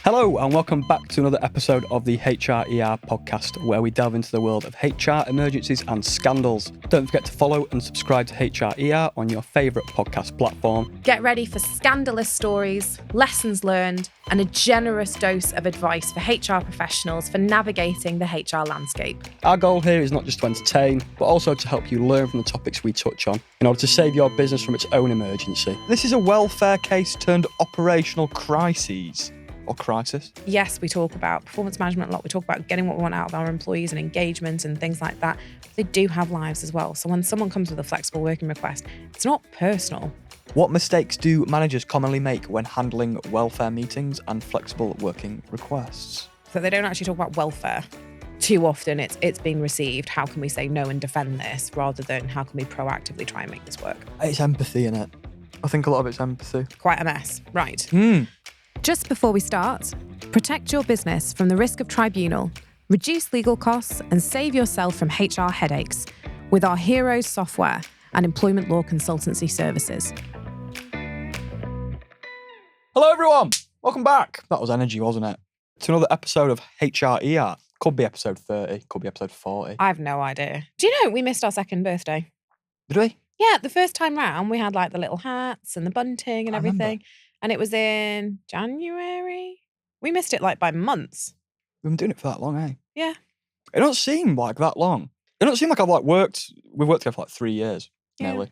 Hello and welcome back to another episode of the HRER podcast, where we delve into the world of HR emergencies and scandals. Don't forget to follow and subscribe to HRER on your favourite podcast platform. Get ready for scandalous stories, lessons learned, and a generous dose of advice for HR professionals for navigating the HR landscape. Our goal here is not just to entertain, but also to help you learn from the topics we touch on in order to save your business from its own emergency. This is a welfare case turned operational crises. Or crisis. Yes, we talk about performance management a lot. We talk about getting what we want out of our employees and engagement and things like that. They do have lives as well. So when someone comes with a flexible working request, it's not personal. What mistakes do managers commonly make when handling welfare meetings and flexible working requests? So they don't actually talk about welfare. Too often it's being received. How can we say no and defend this rather than how can we proactively try and make this work? It's empathy, innit? I think a lot of it's empathy. Quite a mess. Right. Just before we start, protect your business from the risk of tribunal, reduce legal costs, and save yourself from HR headaches with our Heroes software and employment law consultancy services. Hello, everyone. Welcome back. That was energy, wasn't it? To another episode of HRER. Could be episode 30, could be episode 40. I have no idea. Do you know we missed our second birthday? Did we? Yeah, the first time round we had like the little hats and the bunting and I remember. everything. And it was in January. We missed it like by months. We've been doing it for that long, eh? Yeah. It don't seem like that long. It don't seem like we've worked together for like 3 years, Yeah. nearly.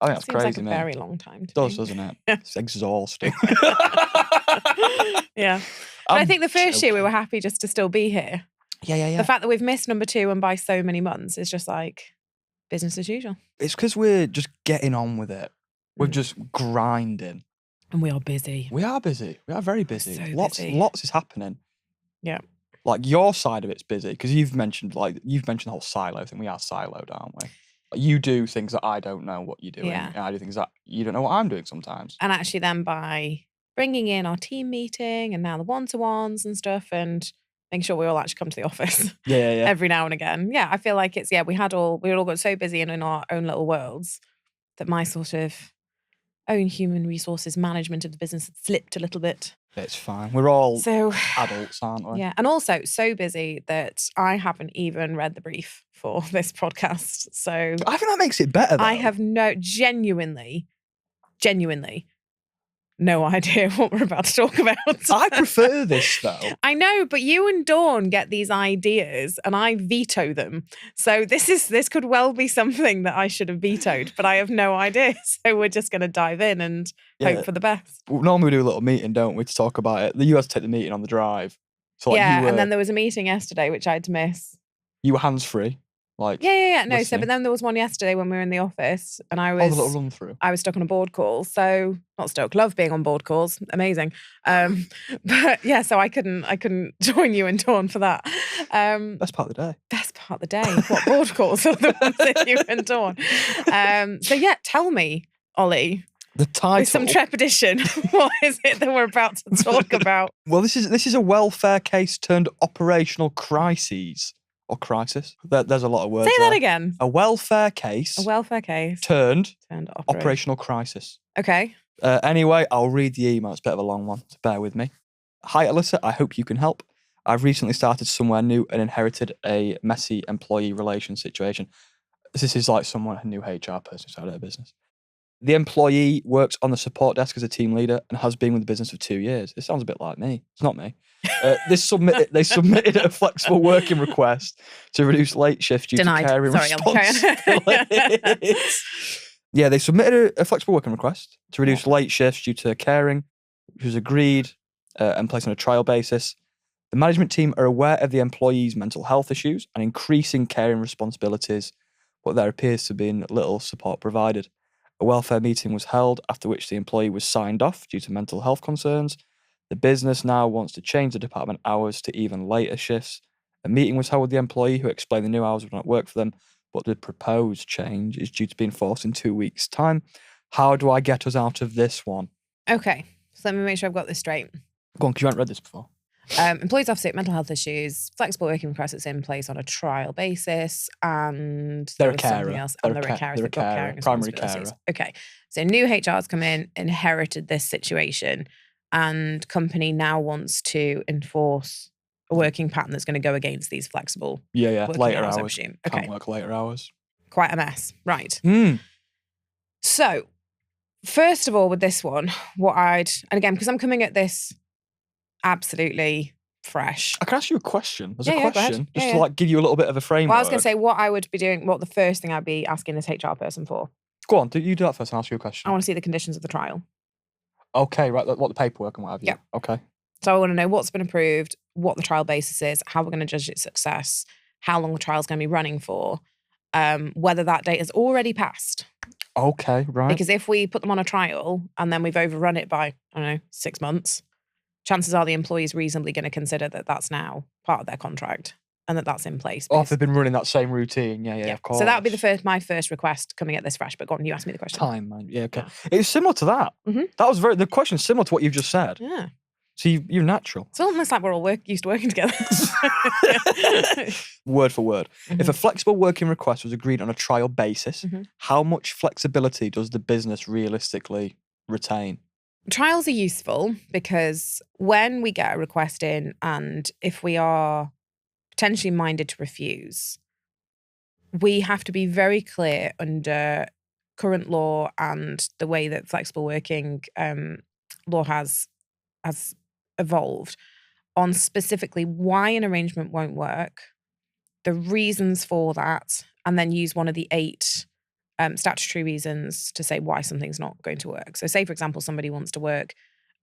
I think that's Seems crazy, like a mate. very long time. It does, doesn't it? Yeah. It's exhausting. Yeah. But I think the first year we were happy just to still be here. Yeah. The fact that we've missed number 2 and by so many months is just like business as usual. It's because we're just getting on with it. We're just grinding. And we are busy. We are busy. We are very busy. So Lots is happening. Yeah. Like your side of it's busy because you've mentioned the whole silo thing. We are siloed, aren't we? Like, you do things that I don't know what you're doing. Yeah. And I do things that you don't know what I'm doing sometimes. And actually then by bringing in our team meeting and now the one-to-ones and stuff and making sure we all actually come to the office Yeah. every now and again. Yeah, I feel like we all got so busy and in our own little worlds that my sort of own human resources management of the business had slipped a little bit. It's fine. We're all So adults, aren't we? yeah, and also so busy that I haven't even read the brief for this podcast. So I think that makes it better, though. I have genuinely no idea what we're about to talk about. I prefer this, though. I know, but you and Dawn get these ideas and I veto them. So this could well be something that I should have vetoed, but I have no idea. So we're just going to dive in and hope for the best. Normally we do a little meeting, don't we, to talk about it. You had to take the meeting on the drive. So like, Yeah, and then there was a meeting yesterday, which I had to miss. you were hands-free. Like, Yeah. No, so listening. but then there was one yesterday when we were in the office and I the was little run through. I was stuck on a board call. So not stuck, love being on board calls. Amazing. But yeah, so I couldn't join you and Dawn for that. Best part of the day. Best part of the day. What board calls are the ones that you and Dawn? So yeah, tell me, Ollie, The title. with some trepidation, what is it that we're about to talk about? Well, this is a welfare case turned operational crises. Or crisis. There's a lot of words Say that there. again. A welfare case A welfare case turned operational. operational crisis. Okay. Anyway, I'll read the email. It's a bit of a long one, so bear with me. Hi, Alyssa. I hope you can help. I've recently started somewhere new and inherited a messy employee relation situation. This is like someone, a new HR person who started a business. The employee works on the support desk as a team leader and has been with the business for 2 years. It sounds a bit like me. It's not me. They submitted a flexible working request to reduce late shifts due Denied. to caring Sorry, I'm responsibilities. Yeah, they submitted a flexible working request to reduce late shifts due to caring, which was agreed and placed on a trial basis. The management team are aware of the employee's mental health issues and increasing caring responsibilities, but there appears to be little support provided. A welfare meeting was held, after which the employee was signed off due to mental health concerns. The business now wants to change the department hours to even later shifts. A meeting was held with the employee who explained the new hours would not work for them, but the proposed change is due to be enforced in 2 weeks' time. How do I get us out of this one? Okay. So let me make sure I've got this straight. Go on, because you haven't read this before. Employees off sick, mental health issues, flexible working requests in place on a trial basis, and They're there a was something carer. else. They're And a there are ca- carers. they're a They've got carer, caring primary responsibilities. carer. Okay, so new HR's come in, inherited this situation, and company now wants to enforce a working pattern that's going to go against these flexible Yeah. working Later hours, I hours. presume. Can't Okay, work later hours. quite a mess. Right. Mm. So, first of all, with this one, and again, because I'm coming at this absolutely fresh. I can ask you a question. There's a Yeah, go ahead. question, just Yeah, to yeah. like give you a little bit of a framework. Well, I was going to say what I would be doing, what the first thing I'd be asking this HR person for. Go on, you do that first and I'll ask you a question. I want to see the conditions of the trial. Okay, right, what the paperwork and what have you. Yeah. Okay. So I want to know what's been approved, what the trial basis is, how we're going to judge its success, how long the trial's going to be running for, whether that date has already passed. Okay, right. Because if we put them on a trial and then we've overrun it by, I don't know, 6 months, chances are the employee is reasonably going to consider that that's now part of their contract and that that's in place. If they've been running that same routine, yeah, of course. So that would be my first request coming at this fresh. But go on, you asked me the question. Time, man. Yeah, okay. Yeah. It's similar to that. Mhm. That was the question's similar to what you've just said. Yeah. So you're natural. It's almost like we're all used to working together. Word for word. Mhm. If a flexible working request was agreed on a trial basis, Mhm. how much flexibility does the business realistically retain? Trials are useful because when we get a request in and if we are potentially minded to refuse, we have to be very clear under current law and the way that flexible working law has evolved on specifically why an arrangement won't work, the reasons for that, and then use one of the 8 statutory reasons to say why something's not going to work. So say, for example, somebody wants to work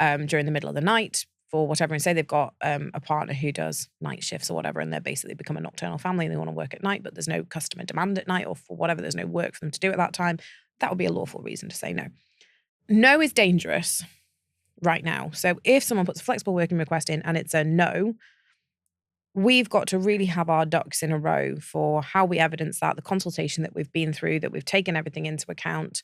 during the middle of the night for whatever, and say they've got a partner who does night shifts or whatever, and they're basically become a nocturnal family and they want to work at night, but there's no customer demand at night or for whatever, there's no work for them to do at that time. That would be a lawful reason to say no. No is dangerous right now. So if someone puts a flexible working request in and it's a no, we've got to really have our ducks in a row for how we evidence that, the consultation that we've been through, that we've taken everything into account,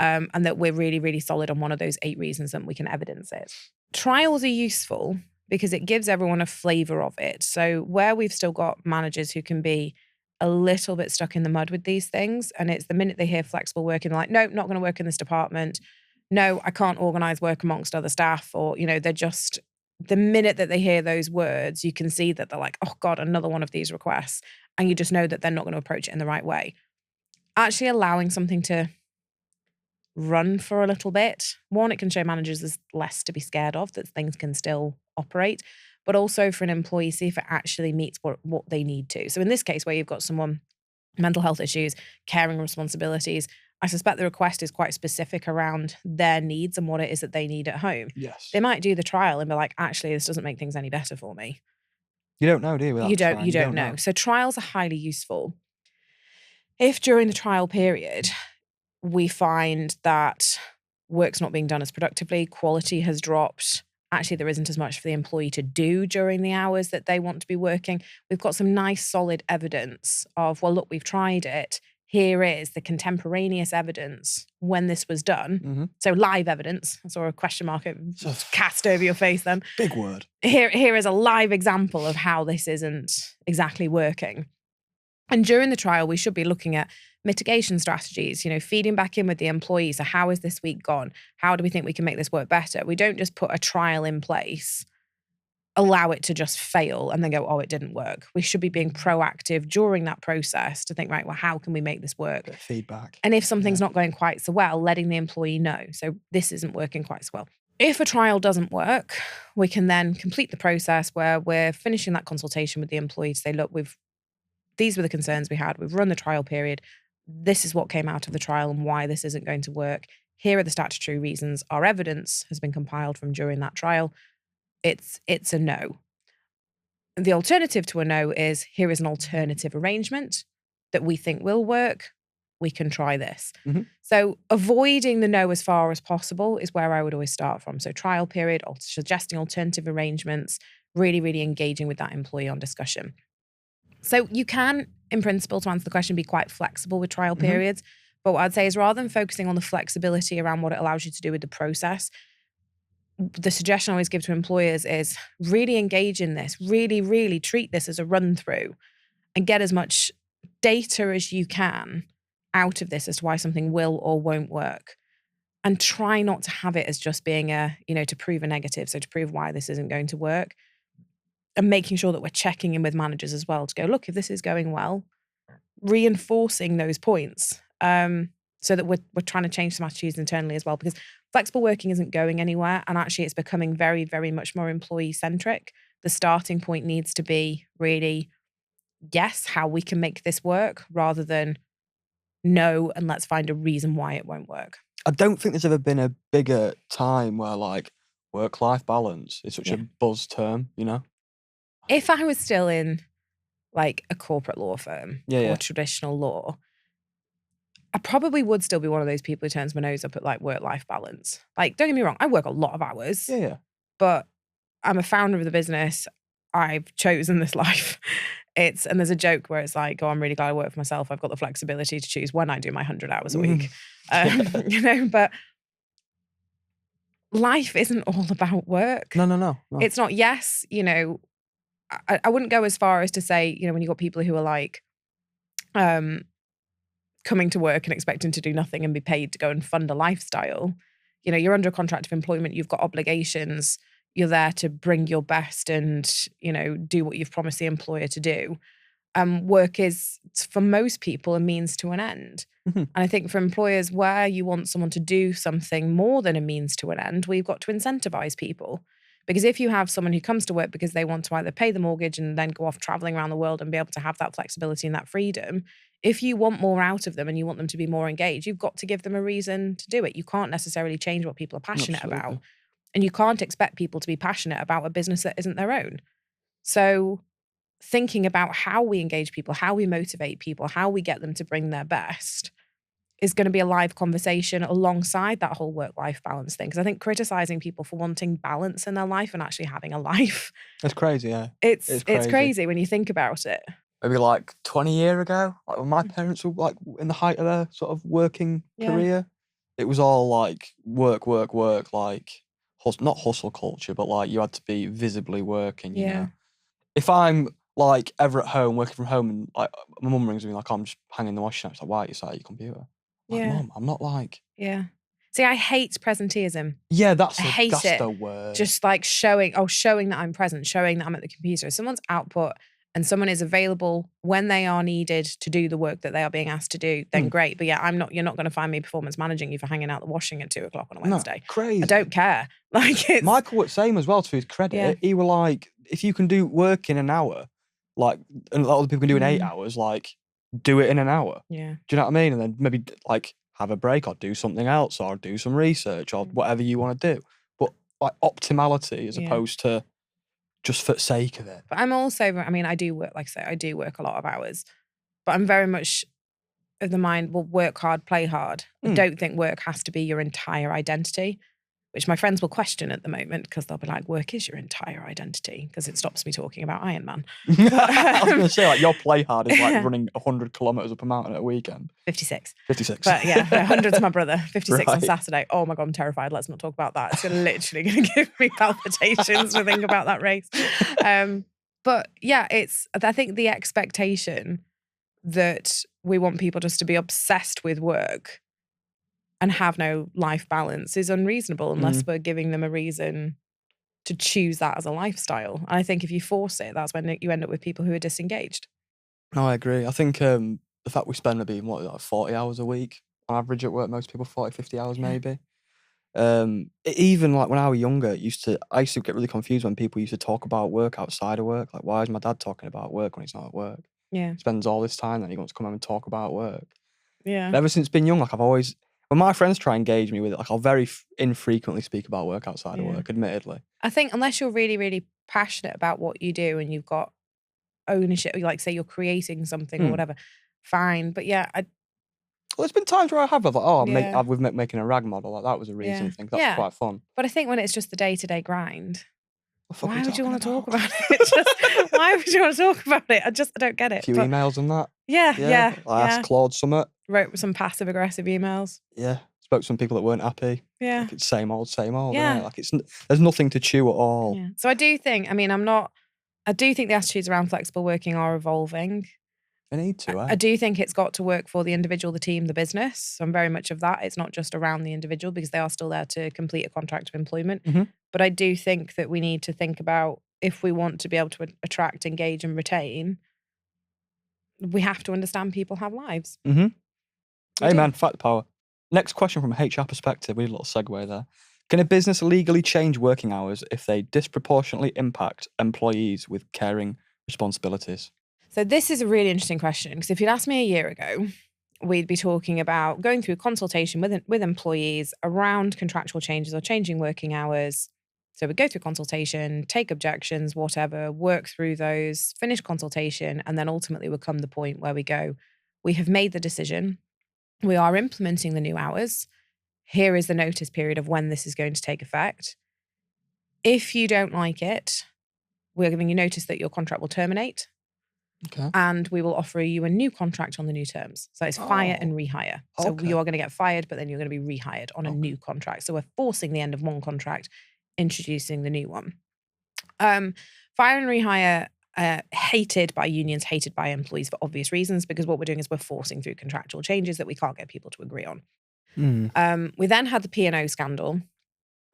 and that we're really, really solid on one of those 8 reasons and we can evidence it. Trials are useful because it gives everyone a flavour of it. So where we've still got managers who can be a little bit stuck in the mud with these things, and it's the minute they hear flexible working, they're like, no, not going to work in this department. No, I can't organise work amongst other staff, or, they're just, the minute that they hear those words, you can see that they're like, oh God, another one of these requests. And you just know that they're not going to approach it in the right way. Actually allowing something to run for a little bit. One, it can show managers there's less to be scared of, that things can still operate, but also for an employee, see if it actually meets what they need to. So in this case, where you've got someone, mental health issues, caring responsibilities, I suspect the request is quite specific around their needs and what it is that they need at home. Yes. They might do the trial and be like, actually, this doesn't make things any better for me. You don't know, do you? You don't know. So trials are highly useful. If during the trial period, we find that work's not being done as productively, quality has dropped, actually there isn't as much for the employee to do during the hours that they want to be working, we've got some nice solid evidence of, well, look, we've tried it. Here is the contemporaneous evidence when this was done. Mm-hmm. So live evidence. I saw a question mark cast over your face then. Big word. Here is a live example of how this isn't exactly working. And during the trial, we should be looking at mitigation strategies, feeding back in with the employees. So how is this week gone? How do we think we can make this work better? We don't just put a trial in place, allow it to just fail and then go, oh, it didn't work. We should be being proactive during that process to think, right, well, how can we make this work? Bit of feedback. And if something's not going quite so well, letting the employee know. So this isn't working quite so well. If a trial doesn't work, we can then complete the process where we're finishing that consultation with the employee to say, look, these were the concerns we had. We've run the trial period. This is what came out of the trial and why this isn't going to work. Here are the statutory reasons. Our evidence has been compiled from during that trial. It's a no. The alternative to a no is, here is an alternative arrangement that we think will work. We can try this. Mm-hmm. So avoiding the no as far as possible is where I would always start from. So trial period, or suggesting alternative arrangements, really, really engaging with that employee on discussion. So you can, in principle, to answer the question, be quite flexible with trial periods. But what I'd say is, rather than focusing on the flexibility around what it allows you to do with the process, the suggestion I always give to employers is really engage in this, really, really treat this as a run through and get as much data as you can out of this as to why something will or won't work. and try not to have it as just being to prove a negative. So to prove why this isn't going to work, and making sure that we're checking in with managers as well to go, look, if this is going well, reinforcing those points, so that we're trying to change some attitudes internally as well, because flexible working isn't going anywhere. And actually it's becoming very, very much more employee centric. The starting point needs to be really, yes, how we can make this work, rather than no, and let's find a reason why it won't work. I don't think there's ever been a bigger time where like work-life balance is such a buzz term, you know? If I was still in like a corporate law firm Yeah. or traditional law, I probably would still be one of those people who turns my nose up at like work-life balance. Like, don't get me wrong, I work a lot of hours. Yeah. But I'm a founder of the business. I've chosen this life. And there's a joke where it's like, oh, I'm really glad I work for myself. I've got the flexibility to choose when I do my 100 hours a week. But life isn't all about work. No. It's not, yes, I wouldn't go as far as to say, when you've got people who are like, coming to work and expecting to do nothing and be paid to go and fund a lifestyle. You're under a contract of employment, you've got obligations, you're there to bring your best and, do what you've promised the employer to do. Work is, for most people, a means to an end. Mm-hmm. And I think for employers where you want someone to do something more than a means to an end, we've got to incentivize people. Because if you have someone who comes to work because they want to either pay the mortgage and then go off traveling around the world and be able to have that flexibility and that freedom, if you want more out of them and you want them to be more engaged, you've got to give them a reason to do it. You can't necessarily change what people are passionate about. And you can't expect people to be passionate about a business that isn't their own. So thinking about how we engage people, how we motivate people, how we get them to bring their best is going to be a live conversation alongside that whole work-life balance thing. Because I think criticizing people for wanting balance in their life and actually having a life. It's crazy, yeah. It's crazy when you think about it. Maybe like 20 years ago, like when my parents were like in the height of their sort of working career, it was all like work, like not hustle culture, but like you had to be visibly working, you know. If I'm like ever at home, working from home, and like my mum rings me like, I'm just hanging the washing up, she's like, why are you sat at your computer? I'm like, Mum, I'm not like... Yeah. See, I hate presenteeism. Yeah, that's the word. Just like showing that I'm present, showing that I'm at the computer. If someone's output and someone is available when they are needed to do the work that they are being asked to do, then great. But yeah, you're not going to find me performance managing you for hanging out the washing at 2:00 on a Wednesday. No, crazy. I don't care. Like, Michael was same as well, to his credit. He were like, if you can do work in an hour, like, and a lot of people can do in 8 hours, like, do it in an hour. Yeah. Do you know what I mean? And then maybe like have a break or do something else or do some research or whatever you want to do. But like optimality as opposed to just for the sake of it. But I'm also, I do work, like I say, I do work a lot of hours, but I'm very much of the mind, well, work hard, play hard. I don't think work has to be your entire identity, which my friends will question at the moment because they'll be like, work is your entire identity, because it stops me talking about Iron Man. I was going to say, like, your play hard is like running 100 kilometres up a mountain at a weekend. 56. 56. But yeah, 100's my brother. 56 on Saturday. Oh my God, I'm terrified. Let's not talk about that. It's literally going to give me palpitations to think about that race. But yeah, I think the expectation that we want people just to be obsessed with work and have no life balance is unreasonable unless we're giving them a reason to choose that as a lifestyle. And I think if you force it, that's when you end up with people who are disengaged. No, I agree. I think the fact we spend maybe like 40 hours a week on average at work, most people 40, 50 hours maybe. Even like when I was younger, I used to get really confused when people used to talk about work outside of work. Like, why is my dad talking about work when he's not at work? Yeah. He spends all this time, then he wants to come home and talk about work. Yeah. But ever since being young, like when my friends try and engage me with it, like I'll very infrequently speak about work outside of work, admittedly. I think unless you're really, really passionate about what you do and you've got ownership, like say you're creating something or whatever, fine. But yeah, well, there's been times where I have, like, we've making a rag model. Like that was a reason. I think that's quite fun. But I think when it's just the day-to-day grind, why would you want to talk about it? Why would you want to talk about it? I don't get it. A few emails and that. Yeah. I asked Claude summit. Wrote some passive-aggressive emails. Yeah. Spoke to some people that weren't happy. Yeah. Like it's same old, isn't it? Yeah. Like there's nothing to chew at all. Yeah. So I do think, I do think the attitudes around flexible working are evolving. They need to, I do think it's got to work for the individual, the team, the business. So I'm very much of that. It's not just around the individual because they are still there to complete a contract of employment. Mhm. But I do think that we need to think about if we want to be able to attract, engage, and retain, we have to understand people have lives. Mm-hmm. We do. Amen. Fact power. Next question from a HR perspective. We had a little segue there. Can a business legally change working hours if they disproportionately impact employees with caring responsibilities? So this is a really interesting question because if you'd asked me a year ago, we'd be talking about going through consultation with employees around contractual changes or changing working hours. So we go through consultation, take objections, whatever, work through those, finish consultation, and then ultimately would come the point where we go, we have made the decision. We are implementing the new hours. Here is the notice period of when this is going to take effect. If you don't like it, we're giving you notice that your contract will terminate. Okay. And we will offer you a new contract on the new terms. So it's fire and rehire. So Okay. you are going to get fired, but then you're going to be rehired on a new contract. So we're forcing the end of one contract, introducing the new one. Fire and rehire, hated by unions, hated by employees for obvious reasons, because what we're doing is we're forcing through contractual changes that we can't get people to agree on. We then had the P&O scandal,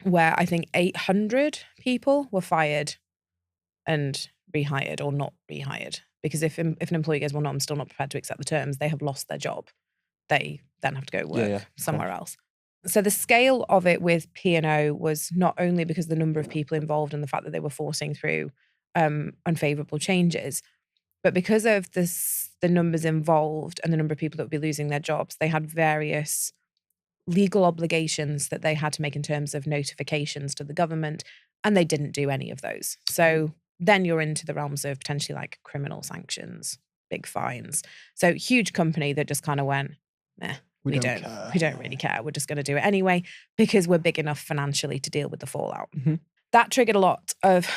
where I think 800 people were fired and rehired or not rehired. Because if an employee goes, well, no, I'm still not prepared to accept the terms, they have lost their job. They then have to go work somewhere else. So the scale of it with P&O was not only because the number of people involved and the fact that they were forcing through unfavourable changes, but because of the numbers involved and the number of people that would be losing their jobs, they had various legal obligations that they had to make in terms of notifications to the government, and they didn't do any of those. So then you're into the realms of potentially like criminal sanctions, big fines. So huge company that just kind of went, we don't really care. We're just going to do it anyway because we're big enough financially to deal with the fallout. Mm-hmm. That triggered a lot of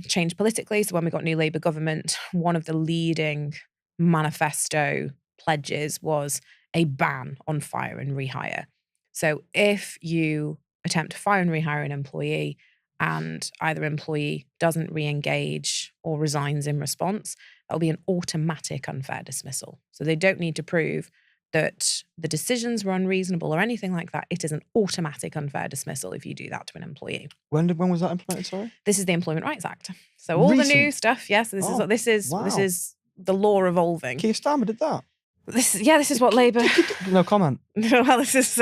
change politically. So when we got new Labour government, one of the leading manifesto pledges was a ban on fire and rehire. So if you attempt to fire and rehire an employee and either employee doesn't re-engage or resigns in response, that'll be an automatic unfair dismissal. So they don't need to prove that the decisions were unreasonable or anything like that. It is an automatic unfair dismissal if you do that to an employee. When was that implemented, sorry? This is the Employment Rights Act. So all the new stuff, yes, this is the law evolving. Keir Starmer did that. This is what Labour. No comment. Well, this is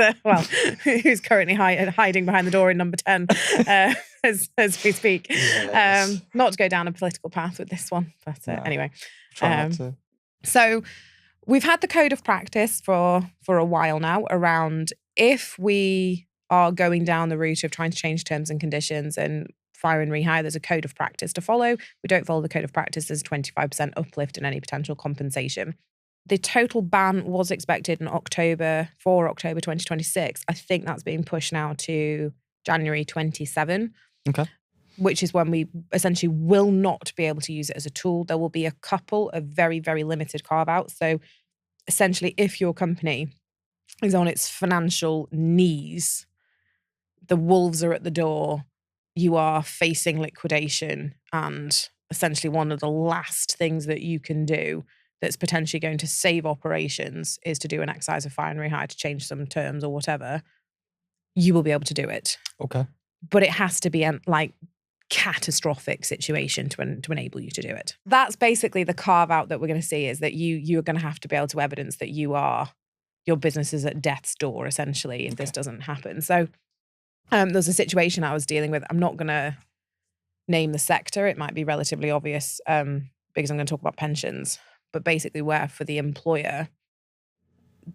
who's currently hiding behind the door in number 10 as we speak. Yes. Not to go down a political path with this one, but anyway. Try not to. So we've had the code of practice for a while now around if we are going down the route of trying to change terms and conditions and fire and rehire, there's a code of practice to follow. We don't follow the code of practice, there's a 25% uplift in any potential compensation. The total ban was expected in October 2026. I think that's being pushed now to January 27. Okay. Which is when we essentially will not be able to use it as a tool. There will be a couple of very, very limited carve-outs. So essentially, if your company is on its financial knees, the wolves are at the door, you are facing liquidation, and essentially one of the last things that you can do that's potentially going to save operations is to do an exercise of fire and rehire to change some terms or whatever, you will be able to do it. Okay. But it has to be a catastrophic situation to enable you to do it. That's basically the carve out that we're going to see, is that you're going to have to be able to evidence that your business is at death's door, essentially, if this doesn't happen. So there's a situation I was dealing with. I'm not going to name the sector. It might be relatively obvious because I'm going to talk about pensions. But basically where for the employer,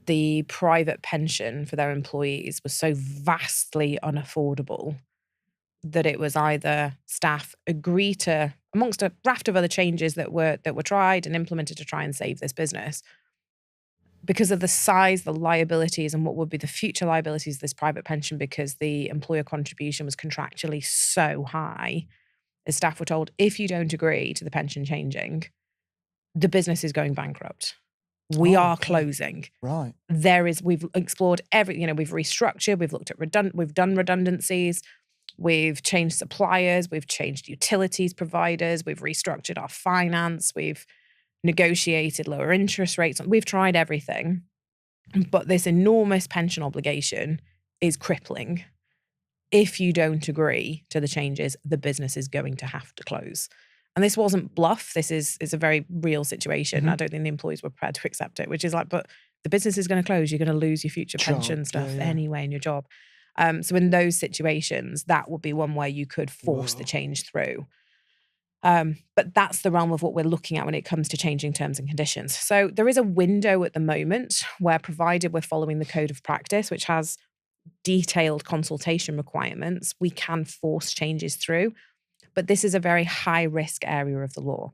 the private pension for their employees was so vastly unaffordable that it was either staff agree to, amongst a raft of other changes that were tried and implemented to try and save this business, because of the size, the liabilities, and what would be the future liabilities of this private pension, because the employer contribution was contractually so high, the staff were told, if you don't agree to the pension changing, the business is going bankrupt. We are closing. Right. We've explored we've restructured, we've looked at we've done redundancies, we've changed suppliers, we've changed utilities providers, we've restructured our finance, we've negotiated lower interest rates. We've tried everything, but this enormous pension obligation is crippling. If you don't agree to the changes, the business is going to have to close. And this wasn't bluff. This is a very real situation. I don't think the employees were prepared to accept it, which is like, but the business is going to close. You're going to lose your future pension stuff anyway in your job. So in those situations, that would be one where you could force the change through. But that's the realm of what we're looking at when it comes to changing terms and conditions. So there is a window at the moment where, provided we're following the code of practice, which has detailed consultation requirements, we can force changes through. But this is a very high risk area of the law.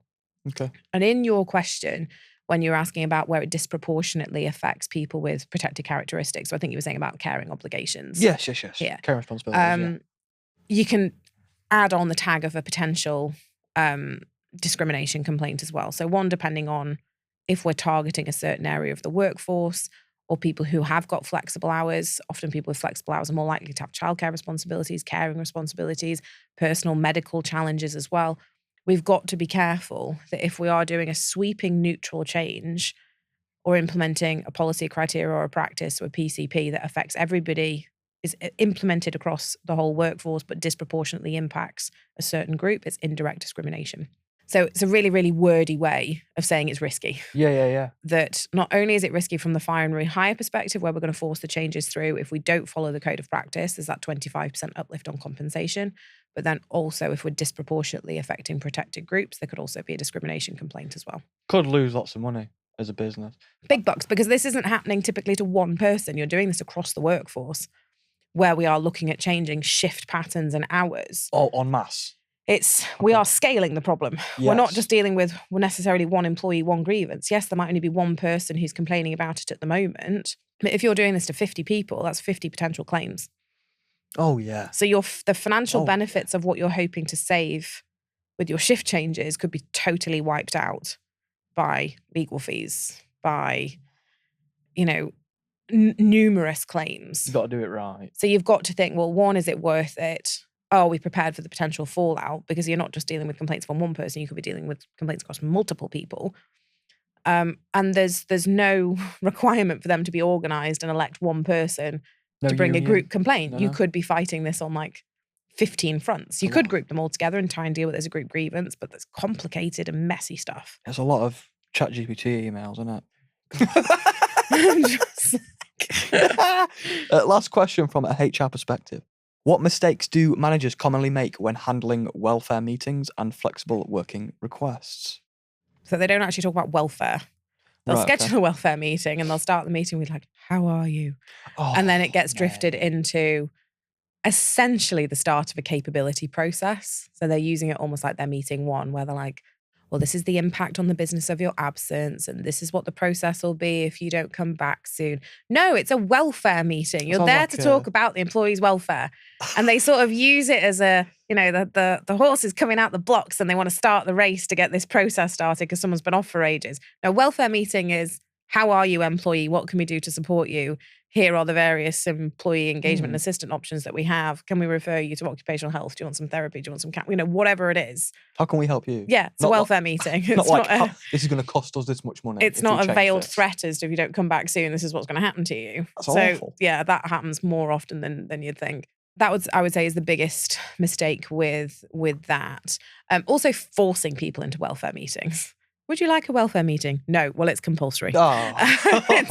Okay. And in your question, when you're asking about where it disproportionately affects people with protected characteristics, so I think you were saying about caring obligations. Yes. Yeah. Caring responsibilities. You can add on the tag of a potential discrimination complaint as well. So one, depending on if we're targeting a certain area of the workforce or people who have got flexible hours. Often people with flexible hours are more likely to have childcare responsibilities, caring responsibilities, personal medical challenges as well. We've got to be careful that if we are doing a sweeping neutral change or implementing a policy, criteria, or a practice or a PCP that affects everybody, is implemented across the whole workforce but disproportionately impacts a certain group, it's indirect discrimination. So it's a really, really wordy way of saying it's risky. Yeah. That not only is it risky from the fire and rehire perspective, where we're going to force the changes through if we don't follow the code of practice, there's that 25% uplift on compensation. But then also if we're disproportionately affecting protected groups, there could also be a discrimination complaint as well. Could lose lots of money as a business. Big bucks, because this isn't happening typically to one person. You're doing this across the workforce, where we are looking at changing shift patterns and hours. Oh, en masse. We are scaling the problem. Yes. We're not just dealing with necessarily one employee, one grievance. Yes, there might only be one person who's complaining about it at the moment. But if you're doing this to 50 people, that's 50 potential claims. Oh, yeah. So the financial benefits of what you're hoping to save with your shift changes could be totally wiped out by legal fees, by, numerous claims. You've got to do it right. So you've got to think, well, one, is it worth it? Are we prepared for the potential fallout? Because you're not just dealing with complaints from one person, you could be dealing with complaints across multiple people. And there's no requirement for them to be organised and elect one person to bring a group complaint. You could be fighting this on like 15 fronts. You could group them all together and try and deal with it as a group grievance, but that's complicated and messy stuff. There's a lot of ChatGPT emails, isn't it? Last question from a HR perspective. What mistakes do managers commonly make when handling welfare meetings and flexible working requests? So they don't actually talk about welfare. They'll schedule a welfare meeting and they'll start the meeting with like, how are you? And then it gets drifted into essentially the start of a capability process. So they're using it almost like their meeting one, where they're like, well, this is the impact on the business of your absence, and this is what the process will be if you don't come back soon. No, it's a welfare meeting. You're there to talk about the employee's welfare. And they sort of use it as a, the horse is coming out the blocks and they want to start the race to get this process started because someone's been off for ages. No, welfare meeting is, how are you, employee? What can we do to support you? Here are the various employee engagement and assistant options that we have. Can we refer you to occupational health? Do you want some therapy? Do you want some, whatever it is. How can we help you? Yeah, it's a welfare meeting. It's this is going to cost us this much money. It's not a veiled threat as to if you don't come back soon, this is what's going to happen to you. That's awful. Yeah, that happens more often than you'd think. That I would say is the biggest mistake with that. Also forcing people into welfare meetings. Would you like a welfare meeting? No. Well, it's compulsory. No, if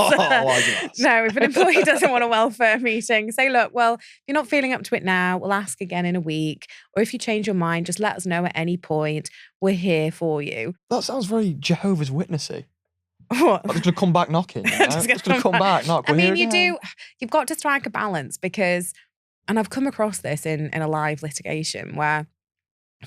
an employee doesn't want a welfare meeting, say, look, well, if you're not feeling up to it now, we'll ask again in a week. Or if you change your mind, just let us know at any point. We're here for you. That sounds very Jehovah's Witnessy. What? I'm just going to come back knocking. Just going to come back, knock. You've got to strike a balance because, and I've come across this in a live litigation where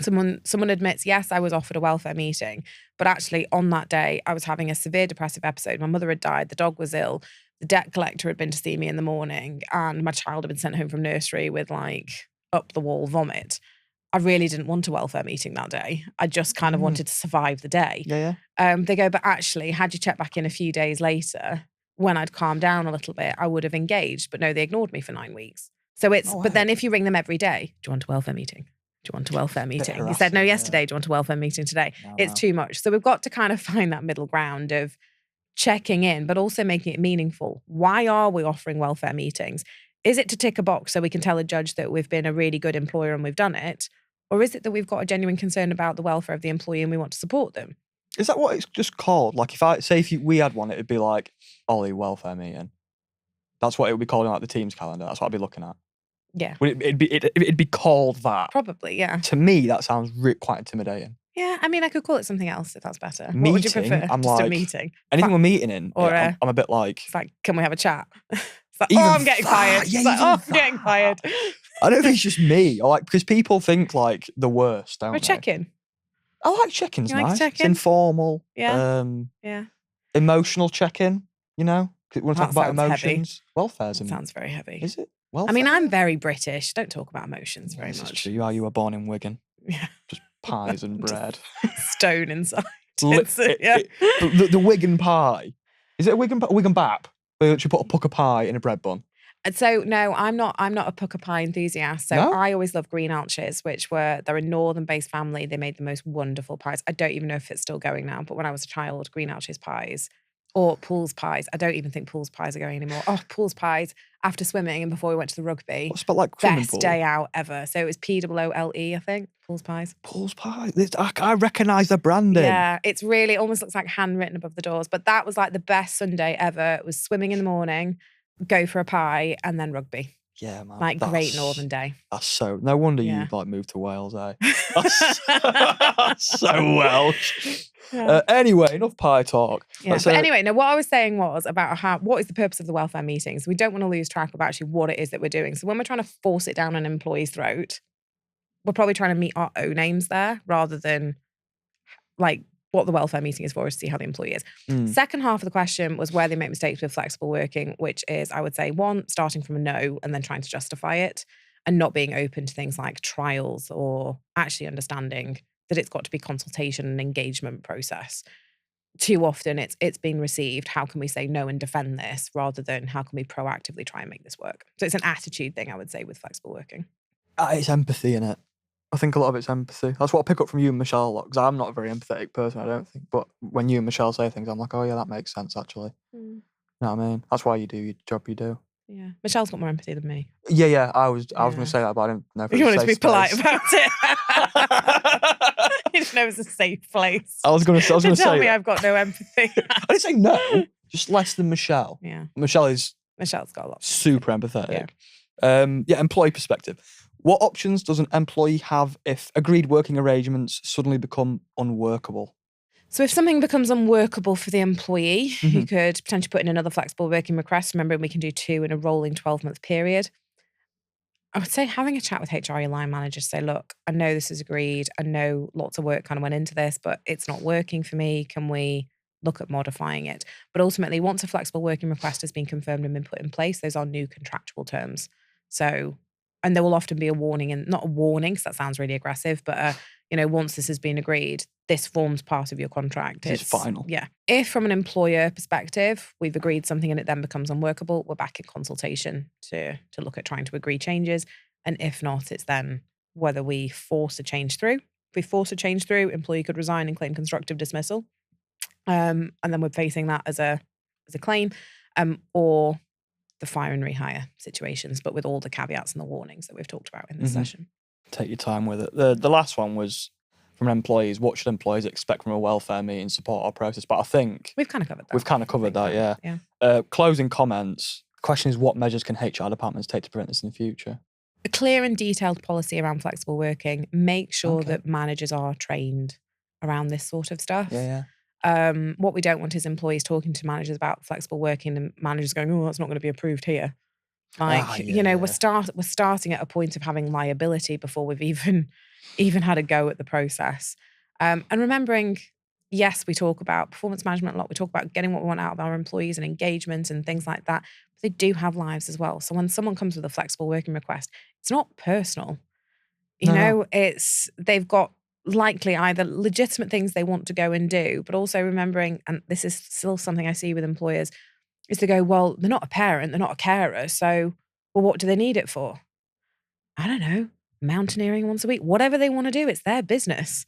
someone admits, yes, I was offered a welfare meeting, but actually on that day, I was having a severe depressive episode. My mother had died, the dog was ill, the debt collector had been to see me in the morning, and my child had been sent home from nursery with like up the wall vomit. I really didn't want a welfare meeting that day. I just kind of wanted to survive the day. Yeah. They go, but actually, had you checked back in a few days later, when I'd calmed down a little bit, I would have engaged. But no, they ignored me for 9 weeks. So but then if you ring them every day, do you want a welfare meeting? do you want a welfare meeting? He said harassing, no yeah. yesterday. Do you want a welfare meeting today? No, It's no. too much. So we've got to kind of find that middle ground of checking in, but also making it meaningful. Why are we offering welfare meetings? Is it to tick a box so we can tell a judge that we've been a really good employer and we've done it? Or is it that we've got a genuine concern about the welfare of the employee and we want to support them? Is that what it's just called? Like if we had one, it'd be like Ollie welfare meeting. That's what it would be called in like the team's calendar. That's what I'd be looking at. Yeah. It'd be called that. Probably, yeah. To me, that sounds quite intimidating. Yeah, I mean, I could call it something else if that's better. What would you Meeting, prefer? I'm Just a like- meeting. Anything we're meeting in, Or, I'm a bit like. It's like, can we have a chat? It's like, Even oh, I'm getting that, fired. yeah, It's like, even oh, I'm getting that. fired. I don't know if it's just me or like because people think like the worst, don't We're they? check-in. I like check-ins. You like Nice. check-in? It's informal. Yeah. Yeah. Emotional check-in. You know, we want to talk That about sounds heavy. emotions. Welfare's That sounds very heavy. Is it? Welfare? I mean, I'm very British. Don't talk about emotions very This is much. true. You were born in Wigan. Yeah. Just pies and Just bread. Stone inside. Li- It's, yeah. the Wigan pie. Is it a Wigan bap? Where you put a pucker pie in a bread bun. And so no, I'm not a pucker pie enthusiast. So No? I always love Green Arches, they're a northern-based family. They made the most wonderful pies. I don't even know if it's still going now, but when I was a child, Green Arches pies or Pool's pies. I don't even think Pool's pies are going anymore. Oh, Pool's pies after swimming and before we went to the rugby. What's about like swimming Best pool? day out ever. So it was POOLE, I think. Pool's pies. Paul's pie. I recognise the branding. Yeah, it's really almost looks like handwritten above the doors. But that was like the best Sunday ever. It was swimming in the morning, go for a pie, and then rugby. Yeah, man. Like great northern day. That's so. No wonder Yeah. you like moved to Wales, eh? That's so Welsh. Yeah. Anyway, enough pie talk. Yeah. Let's, But anyway, no, what I was saying was about what is the purpose of the welfare meetings? We don't want to lose track of actually what it is that we're doing. So when we're trying to force it down an employee's throat, we're probably trying to meet our own aims there rather than like what the welfare meeting is for is to see how the employee is. Second half of the question was where they make mistakes with flexible working, which is, I would say, one, starting from a no and then trying to justify it and not being open to things like trials or actually understanding that it's got to be consultation and engagement process. Too often it's being received, how can we say no and defend this rather than how can we proactively try and make this work? So it's an attitude thing, I would say, with flexible working. It's empathy in it. I think a lot of it's empathy. That's what I pick up from you and Michelle, because I'm not a very empathetic person, I don't think. But when you and Michelle say things, I'm like, oh yeah, that makes sense actually. You know what I mean? That's why you do your job you do. Yeah. Michelle's got more empathy than me. Yeah. I was going Yeah. to say that, but I didn't know if it You was wanted to a be safe polite space. about it. You didn't know it was a safe place. I was going to To say tell me that. I've got no empathy. I didn't say no, just less than Michelle. Yeah. Michelle is Michelle's got a lot. super empathetic. Employee perspective. What options does an employee have if agreed working arrangements suddenly become unworkable? So if something becomes unworkable for the employee, you could potentially put in another flexible working request. Remember, we can do 2 in a rolling 12-month period. I would say having a chat with HR, your line manager, say, look, I know this is agreed. I know lots of work kind of went into this, but it's not working for me. Can we look at modifying it? But ultimately, once a flexible working request has been confirmed and been put in place, those are new contractual terms. So, and there will often be a warning, and not a warning, because that sounds really aggressive, but once this has been agreed, this forms part of your contract. It's final. Yeah. If from an employer perspective, we've agreed something and it then becomes unworkable, we're back in consultation to look at trying to agree changes. And if not, it's then whether we force a change through. If we force a change through, employee could resign and claim constructive dismissal. And then we're facing that as a claim, or the fire and rehire situations, but with all the caveats and the warnings that we've talked about in this session. Take your time with it. The last one was from employees. What should employees expect from a welfare meeting, support or process? But I think We've kind of covered that. we've kind of covered that, yeah. Closing comments. The question is, what measures can HR departments take to prevent this in the future? A clear and detailed policy around flexible working. Make sure that managers are trained around this sort of stuff. Yeah. What we don't want is employees talking to managers about flexible working and managers going, oh, that's not going to be approved here. We're starting at a point of having liability before we've even had a go at the process. And remembering, yes, we talk about performance management a lot. We talk about getting what we want out of our employees and engagement and things like that. But they do have lives as well. So when someone comes with a flexible working request, it's not personal. They've got likely either legitimate things they want to go and do, but also remembering, and this is still something I see with employers, is to go, well, they're not a parent, they're not a carer, so, well, what do they need it for? I don't know. mountaineering once a week, whatever they want to do. It's their business.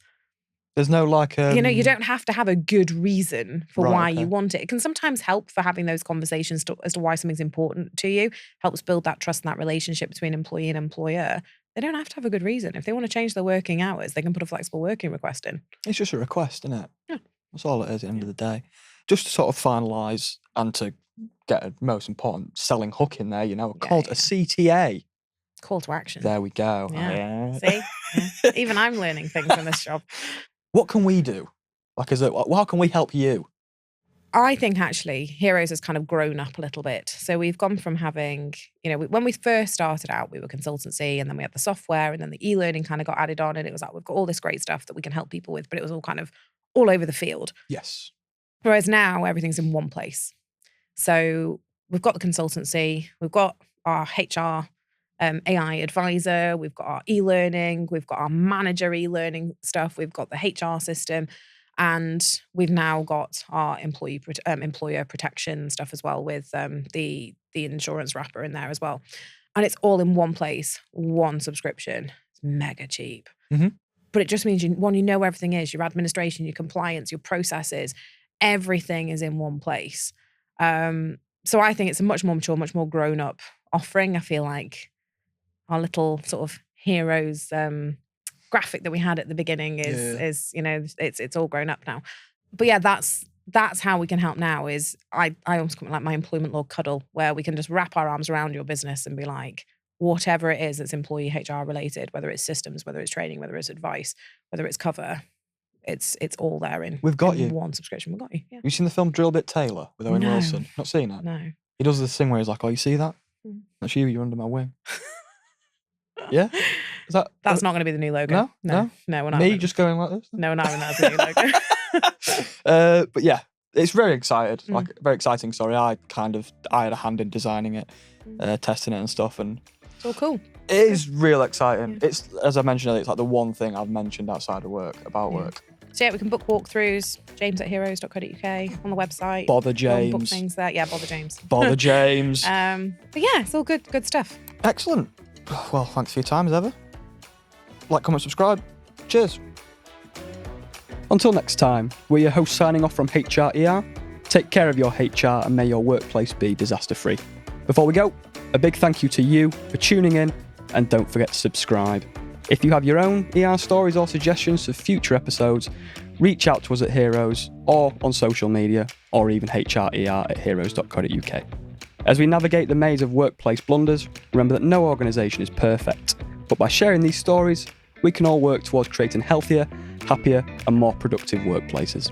There's no like... you don't have to have a good reason for Right, why okay. you want it. It can sometimes help for having those conversations as to why something's important to you. Helps build that trust and that relationship between employee and employer. They don't have to have a good reason. If they want to change their working hours, they can put a flexible working request in. It's just a request, isn't it? Yeah. That's all it is at the end of the day. Just to sort of finalise and to get a most important selling hook in there, called a CTA. Call to action. There we go. Yeah. See? Yeah. Even I'm learning things in this job. What can we do? How can we help you? I think actually Heroes has kind of grown up a little bit. So we've gone from having, when we first started out, we were consultancy, and then we had the software, and then the e-learning kind of got added on, and it was like, we've got all this great stuff that we can help people with, but it was all kind of all over the field. Yes. Whereas now everything's in one place. So we've got the consultancy, we've got our HR AI advisor, we've got our e-learning, we've got our manager e-learning stuff, we've got the HR system, and we've now got our employer protection stuff as well, with the insurance wrapper in there as well. And it's all in one place, one subscription. It's mega cheap. Mm-hmm. But it just means you know where everything is, your administration, your compliance, your processes, everything is in one place. So I think it's a much more mature, much more grown up offering. I feel like our little sort of Heroes graphic that we had at the beginning is it's all grown up now. But yeah, that's how we can help now. Is I almost call it like my employment law cuddle, where we can just wrap our arms around your business and be like, whatever it is that's employee HR related, whether it's systems, whether it's training, whether it's advice, whether it's cover, it's all there in one subscription. We've got you. Yeah. Have you seen the film Drill Bit Taylor with Owen Wilson? Not seen it? No. He does this thing where he's like, "Oh, you see that? That's you. You're under my wing." Yeah. That's not going to be the new logo. No, we're not. Me just going like this? No, we're not having that as the new logo. But yeah, it's very excited. Very exciting. Sorry, I had a hand in designing it, testing it and stuff, and it's all cool. It is real exciting. Yeah. It's, as I mentioned earlier, it's like the one thing I've mentioned outside of work about work. So yeah, we can book walkthroughs, james@heroes.co.uk on the website. Bother James. Book things there. Yeah, bother James. Bother James. But yeah, it's all good stuff. Excellent. Well, thanks for your time as ever. Like, comment, subscribe. Cheers. Until next time, we're your hosts signing off from HRER. Take care of your HR and may your workplace be disaster-free. Before we go, a big thank you to you for tuning in, and don't forget to subscribe. If you have your own ER stories or suggestions for future episodes, reach out to us at Heroes or on social media, or even HRER@heroes.co.uk. As we navigate the maze of workplace blunders, remember that no organisation is perfect, but by sharing these stories, we can all work towards creating healthier, happier, and more productive workplaces.